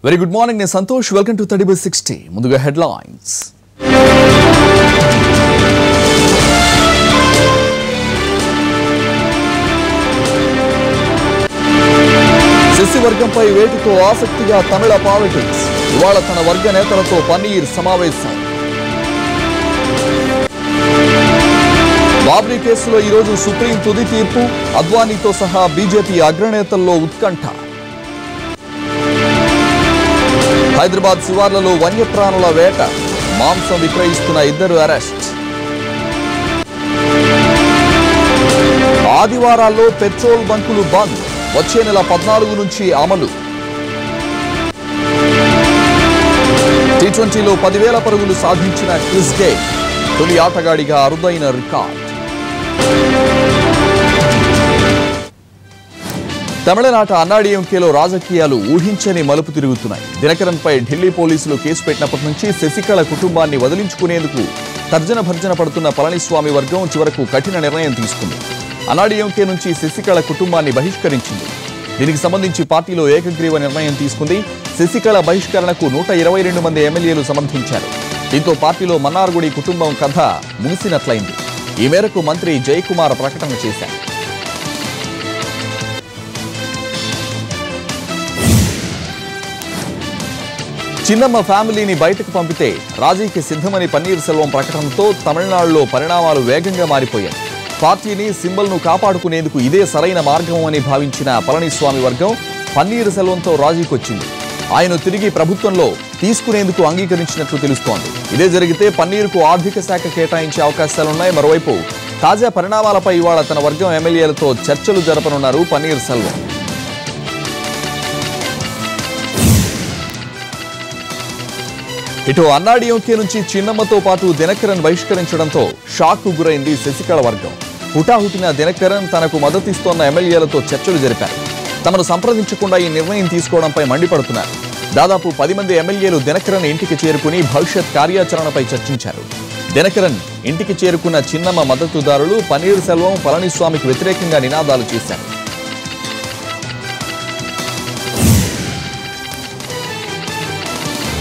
Very good morning, నేను Santosh. Welcome to 30/60. ముందుగా headlines. CC వర్గంపై వేటుతో ఆసక్తిగా తమిళ పాలిటిక్స్. ఇవాళ తన వర్గ నేతలతో పన్నీర్ సమావేశం. బాబ్రీ కేసులో ఈరోజు సుప్రీం తుది తీర్పు. అద్వానీతో సహా బీజేపీ అగ్రనేతల్లో ఉత్కంఠ. హైదరాబాద్ శివార్లలో వన్యప్రాణుల వేట. మాంసం విక్రయిస్తున్న 2 అరెస్ట్. ఆదివారాల్లో పెట్రోల్ బంకులు బంద్. వచ్చే నెల 14 నుంచి అమలు. టీ20లో 10,000 పరుగులు సాధించిన క్రిస్ గేల్ తొలి ఆటగాడిగా అరుదైన రికార్డ్. తమిళనాట అన్నాడీఎంకేలో రాజకీయాలు ఊహించని మలుపు తిరుగుతున్నాయి. దినకరన్పై ఢిల్లీ పోలీసులు కేసు పెట్టినప్పటి నుంచి శశికళ కుటుంబాన్ని వదిలించుకునేందుకు తర్జన భర్జన పడుతున్న పళనిస్వామి వర్గం చివరకు కఠిన నిర్ణయం తీసుకుంది. అన్నాడీఎంకే నుంచి శశికళ కుటుంబాన్ని బహిష్కరించింది. దీనికి సంబంధించి పార్టీలో ఏకగ్రీవ నిర్ణయం తీసుకుంది. శశికళ బహిష్కరణకు 122 మంది ఎమ్మెల్యేలు సమర్థించారు. దీంతో పార్టీలో మన్నార్గుడి కుటుంబం కథ ముగిసినట్లయింది. ఈ మేరకు మంత్రి జయకుమార్ ప్రకటన చేశారు. చిన్నమ్మ ఫ్యామిలీని బయటకు పంపితే రాజీకి సిద్ధమని పన్నీర్ సెల్వం ప్రకటనతో తమిళనాడులో పరిణామాలు వేగంగా మారిపోయాయి. పార్టీని సింబల్ను కాపాడుకునేందుకు ఇదే సరైన మార్గం అని భావించిన పళనిస్వామి వర్గం పన్నీర్ సెల్వంతో రాజీకొచ్చింది. ఆయన తిరిగి ప్రభుత్వంలో తీసుకునేందుకు అంగీకరించినట్లు తెలుస్తోంది. ఇదే జరిగితే పన్నీర్కు ఆర్థిక శాఖ కేటాయించే అవకాశాలున్నాయి. మరోవైపు తాజా పరిణామాలపై ఇవాళ తన వర్గం ఎమ్మెల్యేలతో చర్చలు జరపనున్నారు పన్నీర్ సెల్వం. ఇటు అన్నాడీఎంకే నుంచి చిన్నమ్మతో పాటు దినకరన్ బహిష్కరించడంతో షాక్ కు గురైంది శశికళ వర్గం. హుటాహుటిన దినకరన్ తనకు మద్దతిస్తోన్న ఎమ్మెల్యేలతో చర్చలు జరిపారు. తమను సంప్రదించకుండా ఈ నిర్ణయం తీసుకోవడంపై మండిపడుతున్నారు. దాదాపు 10 మంది ఎమ్మెల్యేలు దినకరన్ ఇంటికి చేరుకుని భవిష్యత్ కార్యాచరణపై చర్చించారు. దినకరన్ ఇంటికి చేరుకున్న చిన్నమ్మ మద్దతుదారులు పన్నీర్ సెల్వం పళనిస్వామికి వ్యతిరేకంగా నినాదాలు చేశారు.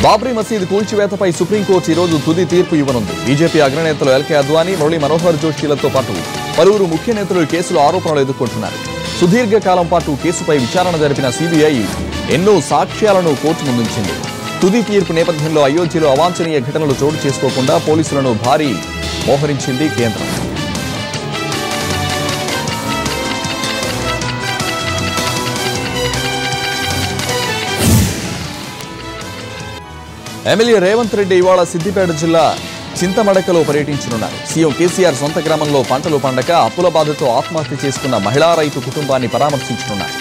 బాబ్రీ మసీద్ కూల్చివేతపై సుప్రీంకోర్టు ఈరోజు తుది తీర్పు ఇవ్వనుంది. బీజేపీ అగ్రనేతలు ఎల్కే అద్వానీ, మురళీ మనోహర్ జోషిలతో పాటు పలువురు ముఖ్య నేతలు కేసులో ఆరోపణలు ఎదుర్కొంటున్నారు. సుదీర్ఘకాలం పాటు కేసుపై విచారణ జరిపిన సిబిఐ ఎన్నో సాక్ష్యాలను కోర్టు ముందుంచింది. తుది తీర్పు నేపథ్యంలో అయోధ్యలో అవాంఛనీయ ఘటనలు చోటు చేసుకోకుండా పోలీసులను భారీ మోహరించింది కేంద్రం. ఎమ్మెల్యే రేవంత్ రెడ్డి ఇవాళ సిద్దిపేట జిల్లా చింతమడకలో పర్యటించనున్నారు. సీఎం కేసీఆర్ సొంత గ్రామంలో పంటలు పండక అప్పుల బాధతో ఆత్మహత్య చేసుకున్న మహిళా రైతు కుటుంబాన్ని పరామర్శించనున్నారు.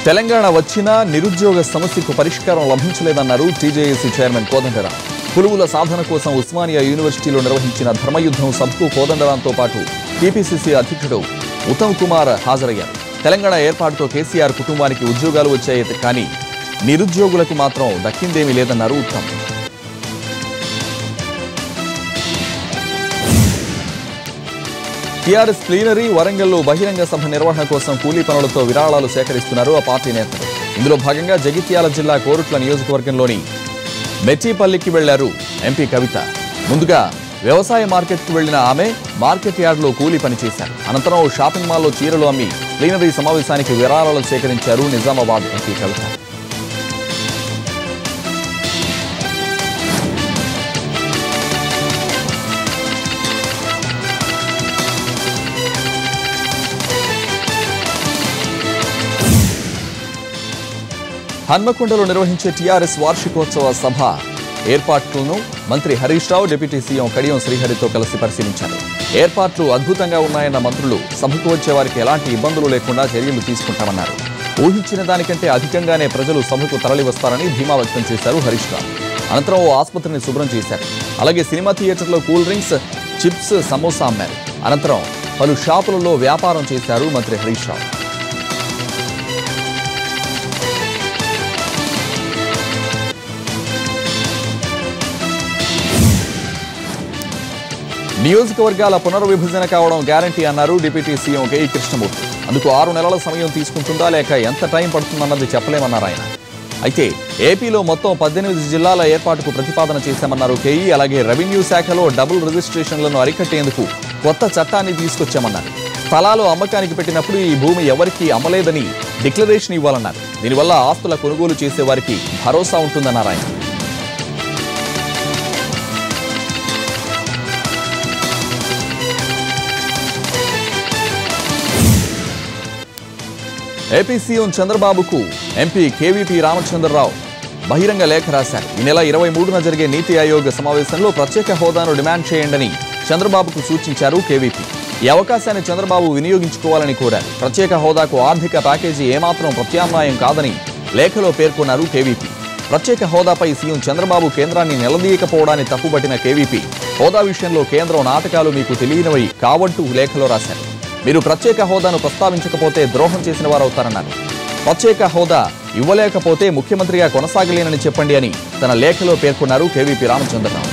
తెలంగాణ వచ్చినా నిరుద్యోగ సమస్యకు పరిష్కారం లభించలేదన్నారు టీజేఏసీ చైర్మన్ కోదండరాం. పులువుల సాధన కోసం ఉస్మానియా యూనివర్సిటీలో నిర్వహించిన ధర్మయుద్ధం సభకు కోదండరాంతో పాటు టీపీసీసీ అధ్యక్షుడు ఉత్తమ్ కుమార్ హాజరయ్యారు. తెలంగాణ ఏర్పాటుతో కేసీఆర్ కుటుంబానికి ఉద్యోగాలు వచ్చాయి, కానీ నిరుద్యోగులకు మాత్రం దక్కిందేమీ లేదన్నారు ఉత్తమ్. టీఆర్ఎస్ ప్లీనరీ వరంగల్లో బహిరంగ సభ నిర్వహణ కోసం కూలీ పనులతో విరాళాలు సేకరిస్తున్నారు ఆ పార్టీ నేతలు. ఇందులో భాగంగా జగిత్యాల జిల్లా కోరుట్ల నియోజకవర్గంలోని మెట్టిపల్లికి వెళ్లారు ఎంపీ కవిత. ముందుగా వ్యవసాయ మార్కెట్కు వెళ్లిన ఆమె మార్కెట్ యార్డ్లో కూలీ పనిచేశారు. అనంతరం షాపింగ్ మాల్లో చీరలు అమ్మి ప్లీనరీ సమావేశానికి విరాళాలు సేకరించారు నిజామాబాద్ ఎంపీ కవిత. హన్మకొండలో నిర్వహించే టీఆర్ఎస్ వార్షికోత్సవ సభ ఏర్పాట్లను మంత్రి హరీష్ రావు, డిప్యూటీ సీఎం కడియం శ్రీహరితో కలిసి పరిశీలించారు. ఏర్పాట్లు అద్భుతంగా ఉన్నాయన్న మంత్రులు సభకు వచ్చే వారికి ఎలాంటి ఇబ్బందులు లేకుండా చర్యలు తీసుకుంటామన్నారు. ఊహించిన దానికంటే అధికంగానే ప్రజలు సభకు తరలివస్తారని ధీమా వ్యక్తం చేశారు హరీష్ రావు. అనంతరం ఓ ఆసుపత్రిని శుభ్రం చేశారు. అలాగే సినిమా థియేటర్లో కూల్ డ్రింక్స్, చిప్స్, సమోసా అమ్మారు. అనంతరం పలు షాపులలో వ్యాపారం చేశారు మంత్రి హరీష్ రావు. నియోజకవర్గాల పునర్విభజన కావడం గ్యారంటీ అన్నారు డిప్యూటీ సీఎం కేఈ కృష్ణమూర్తి. అందుకు 6 నెలల సమయం తీసుకుంటుందా లేక ఎంత టైం పడుతుందన్నది చెప్పలేమన్నారు ఆయన. అయితే ఏపీలో మొత్తం 18 జిల్లాల ఏర్పాటుకు ప్రతిపాదన చేశామన్నారు కేఈ. అలాగే రెవెన్యూ శాఖలో డబుల్ రిజిస్ట్రేషన్లను అరికట్టేందుకు కొత్త చట్టాన్ని తీసుకొచ్చామన్నారు. స్థలాలు అమ్మకానికి పెట్టినప్పుడు ఈ భూమి ఎవరికీ అమ్మలేదని డిక్లరేషన్ ఇవ్వాలన్నారు. దీనివల్ల ఆస్తుల కొనుగోలు చేసే వారికి భరోసా ఉంటుందన్నారు ఆయన. ఏపీ సీఎం చంద్రబాబుకు ఎంపీ కేవీపీ రామచంద్రరావు బహిరంగ లేఖ రాశారు. ఈ నెల 23న జరిగే నీతి ఆయోగ్ సమావేశంలో ప్రత్యేక హోదాను డిమాండ్ చేయండని చంద్రబాబుకు సూచించారు కేవీపీ. ఈ అవకాశాన్ని చంద్రబాబు వినియోగించుకోవాలని కోరారు. ప్రత్యేక హోదాకు ఆర్థిక ప్యాకేజీ ఏమాత్రం ప్రత్యామ్నాయం కాదని లేఖలో పేర్కొన్నారు కేవీపీ. ప్రత్యేక హోదాపై సీఎం చంద్రబాబు కేంద్రాన్ని నిలదీయకపోవడాన్ని తప్పుపట్టిన కేవీపీ హోదా విషయంలో కేంద్రం నాటకాలు మీకు తెలియనివి కావంటూ లేఖలో రాశారు. మీరు ప్రత్యేక హోదాను ప్రస్తావించకపోతే ద్రోహం చేసిన వారవుతారన్నారు. ప్రత్యేక హోదా ఇవ్వలేకపోతే ముఖ్యమంత్రిగా కొనసాగలేనని చెప్పండి అని తన లేఖలో పేర్కొన్నారు కేవీపీ రామచంద్రరావు.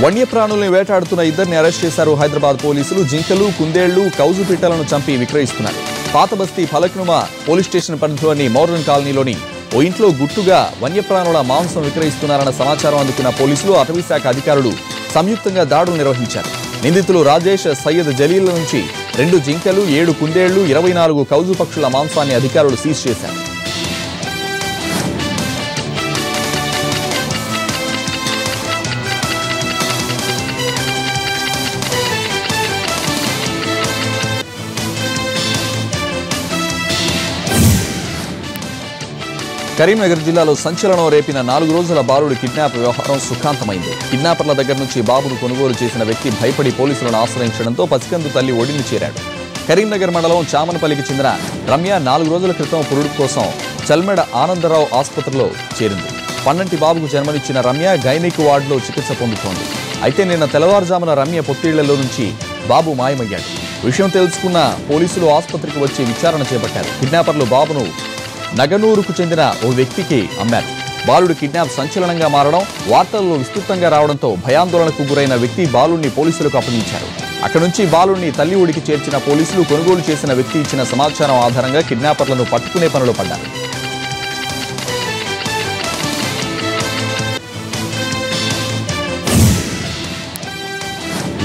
వన్యప్రాణుల్ని వేటాడుతున్న ఇద్దరిని అరెస్ట్ చేశారు హైదరాబాద్ పోలీసులు. జింకలు, కుందేళ్లు, కౌజు పిట్టలను చంపి విక్రయిస్తున్నారు. పాతబస్తీ ఫలక్నుమా పోలీస్ స్టేషన్ పరిధిలోని మోడర్న్ కాలనీలోని ఓ ఇంట్లో గుట్టుగా వన్యప్రాణుల మాంసం విక్రయిస్తున్నారన్న సమాచారం అందుకున్న పోలీసులు, అటవీశాఖ అధికారులు సంయుక్తంగా దాడులు నిర్వహించారు. నిందితులు రాజేష్, సయ్యద్ జలీల్ నుంచి 2 జింకలు, 7 కుందేళ్లు, 24 కౌజు పక్షుల మాంసాన్ని అధికారులు సీజ్ చేశారు. కరీంనగర్ జిల్లాలో సంచలనం రేపిన 4 రోజుల బాలుడి కిడ్నాప్ వ్యవహారం సుఖాంతమైంది. కిడ్నాపర్ల దగ్గర నుంచి బాబును కొనుగోలు చేసిన వ్యక్తి భయపడి పోలీసులను ఆశ్రయించడంతో పసికందు తల్లి ఒడిని చేరాడు. కరీంనగర్ మండలం చామనపల్లికి చెందిన రమ్య 4 రోజుల క్రితం పురుడు కోసం చల్మెడ ఆనందరావు ఆసుపత్రిలో చేరింది. పన్నంటి బాబుకు జన్మనిచ్చిన రమ్య గైనిక్ వార్డులో చికిత్స పొందుతోంది. అయితే నిన్న తెల్లవారుజామున రమ్య పొత్తిళ్లలో నుంచి బాబు మాయమయ్యాడు. విషయం తెలుసుకున్న పోలీసులు ఆసుపత్రికి వచ్చి విచారణ చేపట్టారు. కిడ్నాపర్లు బాబును నగనూరుకు చెందిన ఓ వ్యక్తికి అమ్మారు. బాలుడి కిడ్నాప్ సంచలనంగా మారడం, వార్తల్లో విస్తృతంగా రావడంతో భయాందోళనకు గురైన వ్యక్తి బాలుడిని పోలీసులకు అప్పగించారు. అక్కడి నుంచి బాలుడిని తల్లి ఊడికి చేర్చిన పోలీసులు కొనుగోలు చేసిన వ్యక్తి ఇచ్చిన సమాచారం ఆధారంగా కిడ్నాపర్లను పట్టుకునే పనిలో పడ్డారు.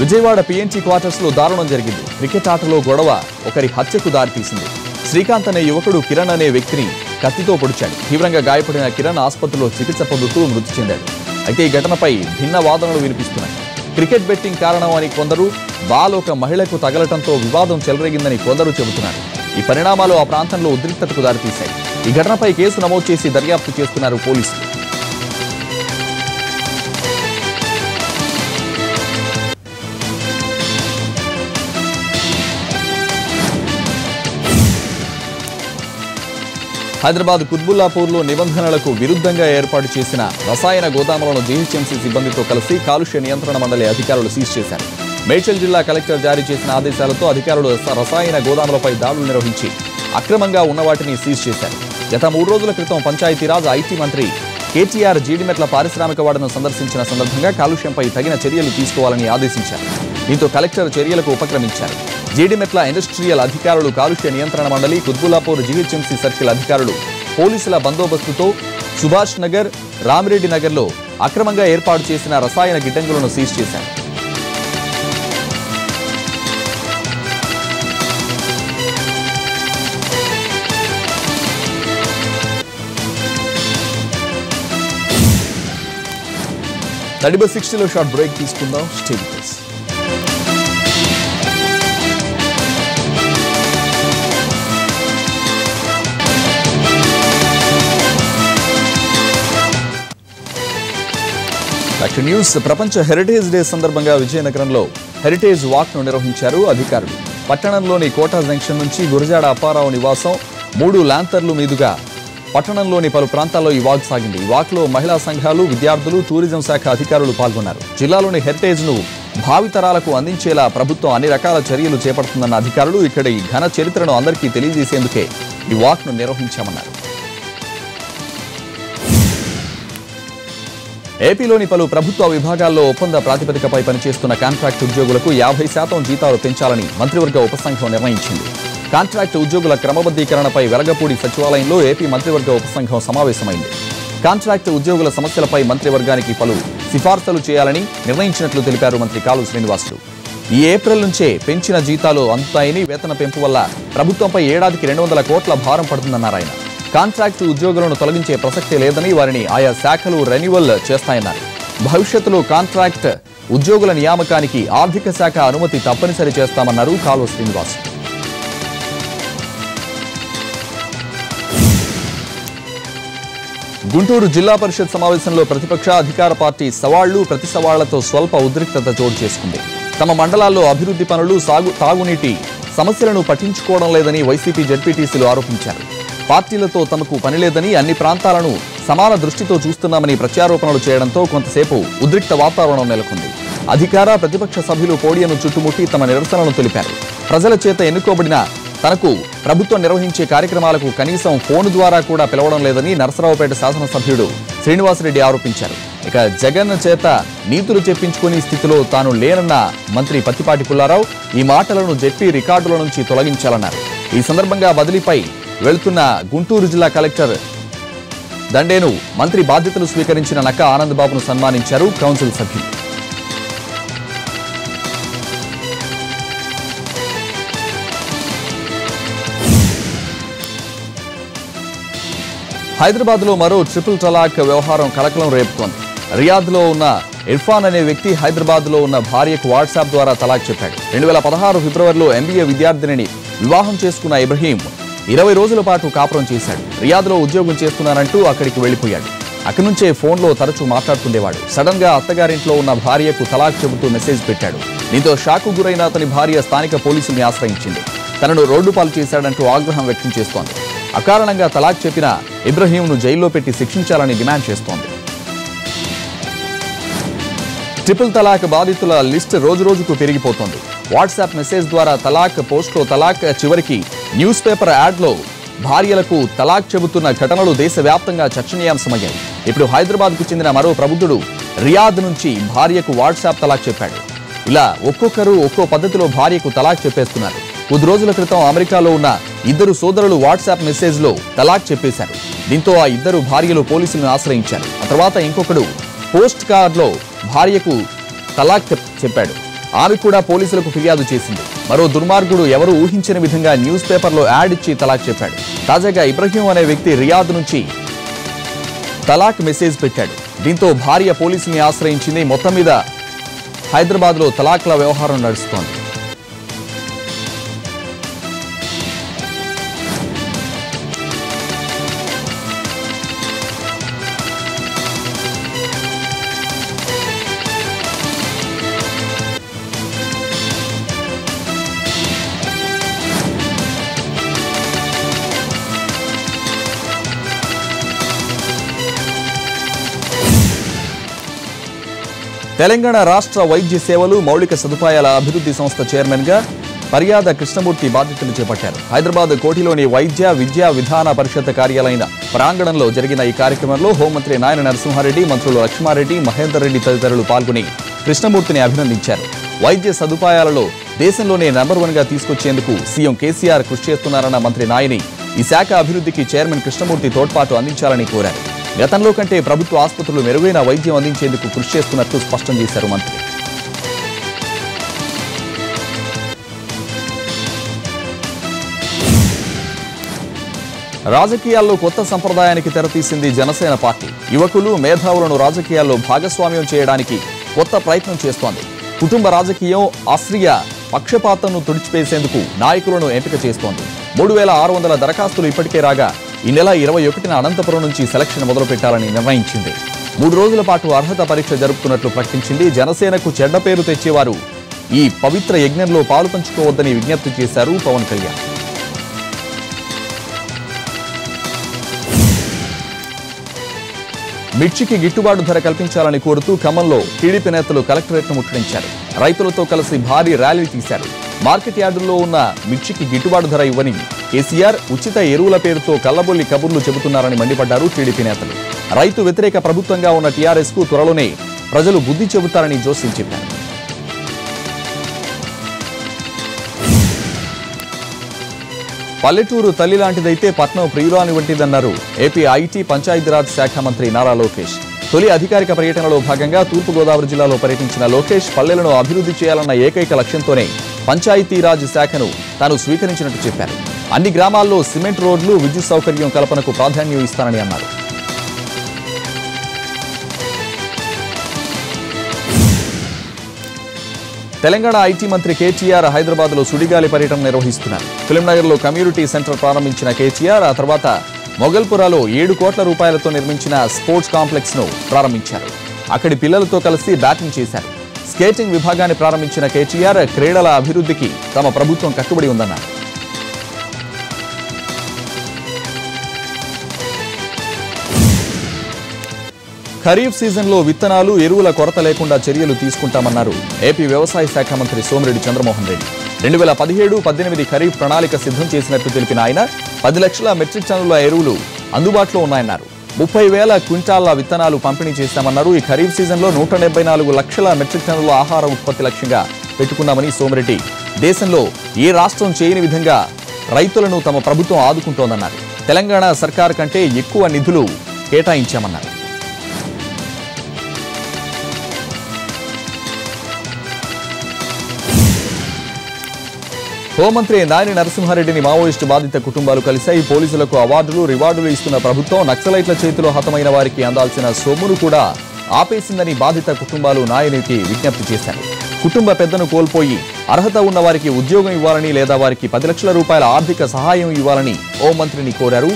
విజయవాడ పిఎన్టీ క్వార్టర్స్ లో దారుణం జరిగింది. క్రికెట్ ఆటలో గొడవ ఒకరి హత్యకు దారితీసింది. శ్రీకాంత్ అనే యువకుడు కిరణ్ అనే వ్యక్తిని కత్తితో పొడిచాడు. తీవ్రంగా గాయపడిన కిరణ్ ఆసుపత్రిలో చికిత్స పొందుతూ మృతి చెందాడు. అయితే ఈ ఘటనపై భిన్న వాదనలు వినిపిస్తున్నాయి. క్రికెట్ బెట్టింగ్ కారణం అని కొందరు, బాల్ ఒక మహిళకు తగలటంతో వివాదం చెలరేగిందని కొందరు చెబుతున్నారు. ఈ పరిణామాలు ఆ ప్రాంతంలో ఉద్రిక్తతకు దారితీశాయి. ఈ ఘటనపై కేసు నమోదు చేసి దర్యాప్తు చేస్తున్నారు పోలీసులు. హైదరాబాద్ కుత్బుల్లాపూర్లో నిబంధనలకు విరుద్ధంగా ఏర్పాటు చేసిన రసాయన గోదాములను జీహెచ్ఎంసీ సిబ్బందితో కలిసి కాలుష్య నియంత్రణ మండలి అధికారులు సీజ్ చేశారు. మేడ్చల్ జిల్లా కలెక్టర్ జారీ చేసిన ఆదేశాలతో అధికారులు రసాయన గోదాములపై దాడులు నిర్వహించి అక్రమంగా ఉన్న వాటిని సీజ్ చేశారు. గత 3 రోజుల క్రితం పంచాయతీరాజ్, ఐటీ మంత్రి కేటీఆర్ జీడిమెట్ల పారిశ్రామిక వాడను సందర్శించిన సందర్భంగా కాలుష్యంపై తగిన చర్యలు తీసుకోవాలని ఆదేశించారు. దీంతో కలెక్టర్ చర్యలకు ఉపక్రమించారు. జీడిమెట్ల ఇండస్ట్రియల్ అధికారులు, కాలుష్య నియంత్రణ మండలి, కుత్బుల్లాపూర్ జీహెచ్ఎంసీ సర్కిల్ అధికారులు పోలీసుల బందోబస్తుతో సుభాష్ నగర్, రామిరెడ్డి నగర్లో అక్రమంగా ఏర్పాటు చేసిన రసాయన గిడ్డంగులను సీజ్ చేశారు. తడిబ 60లో షార్ట్ బ్రేక్ తీసుకుందాం. Stay with us. న్యూస్. ప్రపంచ హెరిటేజ్ డే సందర్భంగా విజయనగరంలో హెరిటేజ్ వాక్ ను నిర్వహించారు అధికారులు. పట్టణంలోని కోటా జంక్షన్ నుంచి గురజాడ అప్పారావు నివాసం 3 ల్యాంతర్లు మీదుగా పట్టణంలోని పలు ప్రాంతాల్లో ఈ వాక్ సాగింది. ఈ వాక్లో మహిళా సంఘాలు, విద్యార్థులు, టూరిజం శాఖ అధికారులు పాల్గొన్నారు. జిల్లాలోని హెరిటేజ్ను భావితరాలకు అందించేలా ప్రభుత్వం అన్ని రకాల చర్యలు చేపడుతుందన్న అధికారులు ఇక్కడి ఘన చరిత్రను అందరికీ తెలియజేసేందుకే ఈ వాక్ను నిర్వహించామన్నారు. ఏపీలోని పలు ప్రభుత్వ విభాగాల్లో ఒప్పంద ప్రాతిపదికపై పనిచేస్తున్న కాంట్రాక్ట్ ఉద్యోగులకు 50% జీతాలు పెంచాలని మంత్రివర్గ ఉపసంఘం నిర్ణయించింది. కాంట్రాక్ట్ ఉద్యోగుల క్రమబద్ధీకరణపై వెలగపూడి సచివాలయంలో ఏపీ మంత్రివర్గ ఉపసంఘం సమావేశమైంది. కాంట్రాక్ట్ ఉద్యోగుల సమస్యలపై మంత్రివర్గానికి పలు సిఫార్సులు చేయాలని నిర్ణయించినట్లు తెలిపారు మంత్రి కాలువ శ్రీనివాసులు. ఈ ఏప్రిల్ నుంచే పెంచిన జీతాలు అందుతాయని, వేతన పెంపు వల్ల ప్రభుత్వంపై ఏడాదికి 200 కోట్ల భారం పడుతుందన్నారు ఆయన. కాంట్రాక్టు ఉద్యోగులను తొలగించే ప్రసక్తే లేదని, వారిని ఆయా శాఖలు రెన్యువల్ చేస్తాయన్నారు. భవిష్యత్తులో కాంట్రాక్ట్ ఉద్యోగుల నియామకానికి ఆర్థిక శాఖ అనుమతి తప్పనిసరి చేస్తామన్నారు కాలువ శ్రీనివాస్. గుంటూరు జిల్లా పరిషత్ సమావేశంలో ప్రతిపక్ష అధికార పార్టీ సవాళ్లు ప్రతి సవాళ్లతో స్వల్ప ఉద్రిక్తత చోటు చేసుకుంది. తమ మండలాల్లో అభివృద్ధి పనులు, తాగునీటి సమస్యలను పట్టించుకోవడం లేదని వైసీపీ జెడ్పీటీసీలు ఆరోపించారు. పార్టీలతో తమకు పనిలేదని, అన్ని ప్రాంతాలను సమాన దృష్టితో చూస్తున్నామని ప్రత్యారోపణలు చేయడంతో కొంతసేపు ఉద్రిక్త వాతావరణం నెలకొంది. అధికార, ప్రతిపక్ష సభ్యులు పోడియంను చుట్టుముట్టి తమ నిరసనలను తెలిపారు. ప్రజల చేత ఎన్నుకోబడిన తనకు ప్రభుత్వం నిర్వహించే కార్యక్రమాలకు కనీసం ఫోన్ ద్వారా కూడా పిలవడం లేదని నరసరావుపేట శాసనసభ్యుడు శ్రీనివాసరెడ్డి ఆరోపించారు. ఇక జగన్ చేత నీతులు చెప్పించుకునే స్థితిలో తాను లేనన్న మంత్రి పత్తిపాటి పుల్లారావు ఈ మాటలను జెడ్పీ రికార్డుల నుంచి తొలగించాలన్నారు. ఈ సందర్భంగా బదిలీపై వెళుతున్న గుంటూరు జిల్లా కలెక్టర్ దండేను మంత్రి బాధ్యతలు స్వీకరించిన నక్క ఆనందబాబును సన్మానించారు కౌన్సిల్ సభ్యులు. హైదరాబాద్లో మరో ట్రిపుల్ తలాక్ వ్యవహారం కలకలం రేపుతోంది. రియాద్లో ఉన్న ఇర్ఫాన్ అనే వ్యక్తి హైదరాబాద్లో ఉన్న భార్యకు వాట్సాప్ ద్వారా తలాక్ చెప్పాడు. 2016 ఫిబ్రవరిలో MBA విద్యార్థినిని వివాహం చేసుకున్న ఇబ్రహీం 20 రోజుల పాటు కాపురం చేశాడు. రియాద్లో ఉద్యోగం చేస్తున్నానంటూ అక్కడికి వెళ్లిపోయాడు. అక్కడి నుంచే ఫోన్లో తరచూ మాట్లాడుతుండేవాడు. సడన్ గా అత్తగారింట్లో ఉన్న భార్యకు తలాక్ చెబుతూ మెసేజ్ పెట్టాడు. దీంతో షాకు గురైన అతని భార్య స్థానిక పోలీసుల్ని ఆశ్రయించింది. తనను రోడ్డు పాలు చేశాడంటూ ఆగ్రహం వ్యక్తం చేస్తోంది. అకారణంగా తలాక్ చెప్పిన ఇబ్రహీంను జైల్లో పెట్టి శిక్షించాలని డిమాండ్ చేస్తోంది. ట్రిపుల్ తలాక్ బాధితుల లిస్ట్ రోజురోజుకు పెరిగిపోతోంది. వాట్సాప్ మెసేజ్ ద్వారా తలాక్, పోస్ట్లో తలాక్, చివరికి న్యూస్ పేపర్ యాడ్లో భార్యలకు తలాక్ చెబుతున్న ఘటనలు దేశవ్యాప్తంగా చర్చనీయాంశమయ్యాయి. ఇప్పుడు హైదరాబాద్కు చెందిన మరో ప్రబుద్ధుడు రియాద్ నుంచి భార్యకు వాట్సాప్ తలాక్ చెప్పాడు. ఇలా ఒక్కొక్కరు ఒక్కో పద్ధతిలో భార్యకు తలాక్ చెప్పేస్తున్నారు. కొద్ది రోజుల క్రితం అమెరికాలో ఉన్న ఇద్దరు సోదరులు వాట్సాప్ మెసేజ్లో తలాక్ చెప్పేశారు. దీంతో ఆ ఇద్దరు భార్యలు పోలీసులను ఆశ్రయించారు. ఆ తర్వాత ఇంకొకడు పోస్ట్ కార్డులో భార్యకు తలాక్ చెప్పాడు. ఆమె కూడా పోలీసులకు ఫిర్యాదు చేసింది. మరో దుర్మార్గుడు ఎవరు ఊహించిన విధంగా న్యూస్ పేపర్లో యాడ్ ఇచ్చి తలాక్ చెప్పాడు. తాజాగా ఇబ్రహీం అనే వ్యక్తి రియాద్ నుంచి తలాక్ మెసేజ్ పెట్టాడు. దీంతో భార్య పోలీసుల్ని ఆశ్రయించింది. మొత్తం మీద హైదరాబాద్లో తలాక్ల వ్యవహారం నడుస్తోంది. తెలంగాణ రాష్ట్ర వైద్య సేవలు మౌలిక సదుపాయాల అభివృద్ధి సంస్థ చైర్మన్గా పర్యాద కృష్ణమూర్తి బాధ్యతలు చేపట్టారు. హైదరాబాద్ కోటిలోని వైద్య విద్యా విధాన పరిషత్ కార్యాలయ ప్రాంగణంలో జరిగిన ఈ కార్యక్రమంలో హోంమంత్రి నాయన నరసింహారెడ్డి, మంత్రులు లక్ష్మారెడ్డి, మహేందర్ రెడ్డి తదితరులు పాల్గొని కృష్ణమూర్తిని అభినందించారు. వైద్య సదుపాయాలలో దేశంలోనే నంబర్ 1గా తీసుకొచ్చేందుకు సీఎం కేసీఆర్ కృషి చేస్తున్నారన్న మంత్రి నాయని ఈ శాఖ అభివృద్ధికి చైర్మన్ కృష్ణమూర్తి తోడ్పాటు అందించాలని కోరారు. గతంలో కంటే ప్రభుత్వ ఆసుపత్రులు మెరుగైన వైద్యం అందించేందుకు కృషి చేస్తున్నట్లు స్పష్టం చేశారు మంత్రి. రాజకీయాల్లో కొత్త సంప్రదాయానికి తెరతీసింది జనసేన పార్టీ. యువకులు, మేధావులను రాజకీయాల్లో భాగస్వామ్యం చేయడానికి కొత్త ప్రయత్నం చేస్తోంది. కుటుంబ రాజకీయం, ఆశ్రయ పక్షపాతంను తుడిచిపేసేందుకు నాయకులను ఎంపిక చేస్తోంది. 3600 దరఖాస్తులు ఇప్పటికే రాగా ఈ నెల 21న అనంతపురం నుంచి సెలక్షన్ మొదలుపెట్టాలని నిర్ణయించింది. 3 రోజుల పాటు అర్హత పరీక్ష జరుపుతున్నట్లు ప్రకటించింది. జనసేనకు చెడ్డ పేరు తెచ్చేవారు ఈ పవిత్ర యజ్ఞంలో పాలు పంచుకోవద్దని విజ్ఞప్తి చేశారు పవన్ కళ్యాణ్. మిర్చికి గిట్టుబాటు ధర కల్పించాలని కోరుతూ ఖమ్మంలో టీడీపీ నేతలు కలెక్టరేట్ను ముట్టడించారు. రైతులతో కలిసి భారీ ర్యాలీ తీశారు. మార్కెట్ యార్డుల్లో ఉన్న మిర్చికి గిట్టుబాటు ధర ఇవ్వని కేసీఆర్ ఉచిత ఎరువుల పేరుతో కల్లబొల్లి కబుర్లు చెబుతున్నారని మండిపడ్డారు టీడీపీ నేతలు. రైతు వ్యతిరేక ప్రభుత్వంగా ఉన్న టీఆర్ఎస్ కు త్వరలోనే ప్రజలు బుద్ధి చెబుతారని జోస్యం చెప్పారు. పల్లెటూరు తల్లి లాంటిదైతే పట్నం ప్రియురాని వంటిదన్నారు ఏపీ ఐటీ పంచాయతీరాజ్ శాఖ మంత్రి నారా లోకేష్. తొలి అధికారిక పర్యటనలో భాగంగా తూర్పుగోదావరి జిల్లాలో పర్యటించిన లోకేష్ పల్లెలను అభివృద్ధి చేయాలన్న ఏకైక లక్ష్యంతోనే పంచాయతీరాజ్ శాఖను తాను స్వీకరించినట్టు చెప్పారు. అన్ని గ్రామాల్లో సిమెంట్ రోడ్లు, విద్యుత్ సౌకర్యం కల్పనకు ప్రాధాన్యం ఇస్తానని అన్నారు. తెలంగాణ ఐటీ మంత్రి కేటీఆర్ హైదరాబాద్ లో సుడిగాలి పర్యటన నిర్వహిస్తున్నారు. ఫిలింనగర్ లో కమ్యూనిటీ సెంటర్ ప్రారంభించిన కేటీఆర్ ఆ తర్వాత మొగల్పురాలో 7 కోట్ల రూపాయలతో నిర్మించిన స్పోర్ట్స్ కాంప్లెక్స్ ను ప్రారంభించారు. అక్కడి పిల్లలతో కలిసి బ్యాటింగ్ చేశారు. స్కేటింగ్ విభాగాన్ని ప్రారంభించిన కేటీఆర్ క్రీడల అభివృద్ధికి తమ ప్రభుత్వం కట్టుబడి ఉందన్నారు. ఖరీఫ్ సీజన్లో విత్తనాలు, ఎరువుల కొరత లేకుండా చర్యలు తీసుకుంటామన్నారు ఏపీ వ్యవసాయ శాఖ మంత్రి సోమిరెడ్డి చంద్రమోహన్ రెడ్డి. 2017-18 ఖరీఫ్ ప్రణాళిక సిద్ధం చేసినట్టు తెలిపిన ఆయన 10 లక్షల మెట్రిక్ టన్నుల ఎరువులు అందుబాటులో ఉన్నాయన్నారు. 30,000 క్వింటాళ్ల విత్తనాలు పంపిణీ చేశామన్నారు. ఈ ఖరీఫ్ సీజన్లో 174 లక్షల మెట్రిక్ టన్నుల ఆహార ఉత్పత్తి లక్ష్యంగా పెట్టుకున్నామని సోమిరెడ్డి దేశంలో ఏ రాష్ట్రం చేయని విధంగా రైతులను తమ ప్రభుత్వం ఆదుకుంటోందన్నారు. తెలంగాణ సర్కార్ కంటే ఎక్కువ నిధులు కేటాయించామన్నారు. హోంమంత్రి నాయని నరసింహారెడ్డిని మావోయిస్టు బాధిత కుటుంబాలు కలిశాయి. పోలీసులకు అవార్డులు, రివార్డులు ఇస్తున్న ప్రభుత్వం నక్సలైట్ల చేతిలో హతమైన వారికి అందాల్సిన సొమ్మును కూడా ఆపేసిందని బాధిత కుటుంబాలు నాయనికి విజ్ఞప్తి చేశారు. కుటుంబ పెద్దను కోల్పోయి అర్హత ఉన్న వారికి ఉద్యోగం ఇవ్వాలని లేదా వారికి 10 లక్షల రూపాయల ఆర్థిక సహాయం ఇవ్వాలని హోంమంత్రిని కోరారు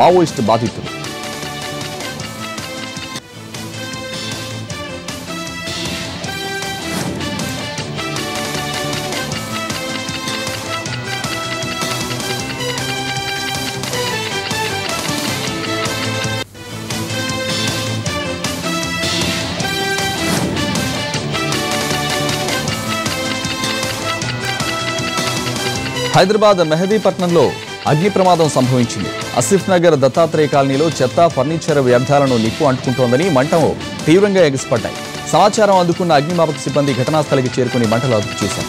మావోయిస్టు బాధితులు. హైదరాబాద్ మెహదీపట్నంలో అగ్ని ప్రమాదం సంభవించింది. ఆసిఫ్ నగర్ దత్తాత్రేయ కాలనీలో చెత్త, ఫర్నిచర్ వ్యర్థాలను నిప్పు అంటుకుంటోందని మంటలు తీవ్రంగా ఎగిసిపడ్డాయి. సమాచారం అందుకున్న అగ్నిమాపక సిబ్బంది ఘటనాస్థలికి చేరుకుని మంటలు అదుపు చేశారు.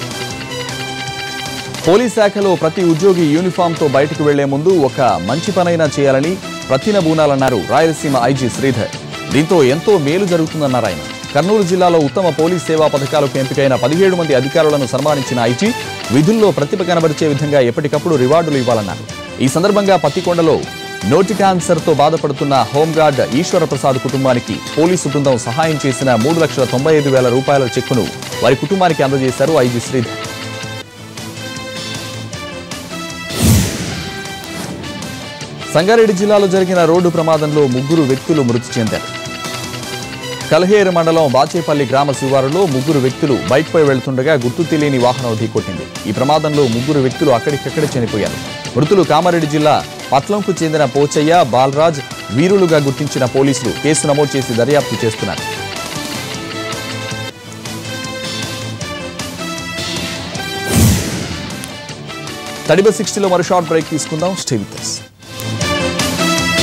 పోలీస్ శాఖలో ప్రతి ఉద్యోగి యూనిఫామ్తో బయటకు వెళ్లే ముందు ఒక మంచి పనైనా చేయాలని ప్రతినబూనాలన్నారు రాయలసీమ ఐజీ శ్రీధర్. దీంతో ఎంతో మేలు జరుగుతుందన్నారు ఆయన. కర్నూలు జిల్లాలో ఉత్తమ పోలీస్ సేవా పథకాలకు ఎంపికైన 17 మంది అధికారులను సన్మానించిన ఐజీ విధుల్లో ప్రతిభ కనబరిచే విధంగా ఎప్పటికప్పుడు రివార్డులు ఇవ్వాలన్నారు. ఈ సందర్భంగా పత్తికొండలో నోటి క్యాన్సర్తో బాధపడుతున్న హోంగార్డ్ ఈశ్వర ప్రసాద్ కుటుంబానికి పోలీసు బృందం సహాయం చేసిన 3,95,000 రూపాయల చెక్కును వారి కుటుంబానికి అందజేశారు ఐజీ శ్రీధర్. సంగారెడ్డి జిల్లాలో జరిగిన రోడ్డు ప్రమాదంలో 3 వ్యక్తులు మృతి చెందారు. కల్హేరు మండలం బాచేపల్లి గ్రామ శివారులో 3 వ్యక్తులు బైక్పై వెళ్తుండగా గుర్తు తెలియని వాహనం ఢీకొట్టింది. ఈ ప్రమాదంలో 3 వ్యక్తులు అక్కడికక్కడే చనిపోయారు. మృతులు కామారెడ్డి జిల్లా పట్లంకు చెందిన పోచయ్య, బాలరాజ్ వీరులుగా గుర్తించిన పోలీసులు కేసు నమోదు చేసి దర్యాప్తు చేస్తున్నారు. తడిబ 60లో మరో షార్ట్ బ్రేక్ తీసుకుందాం. Stay with us.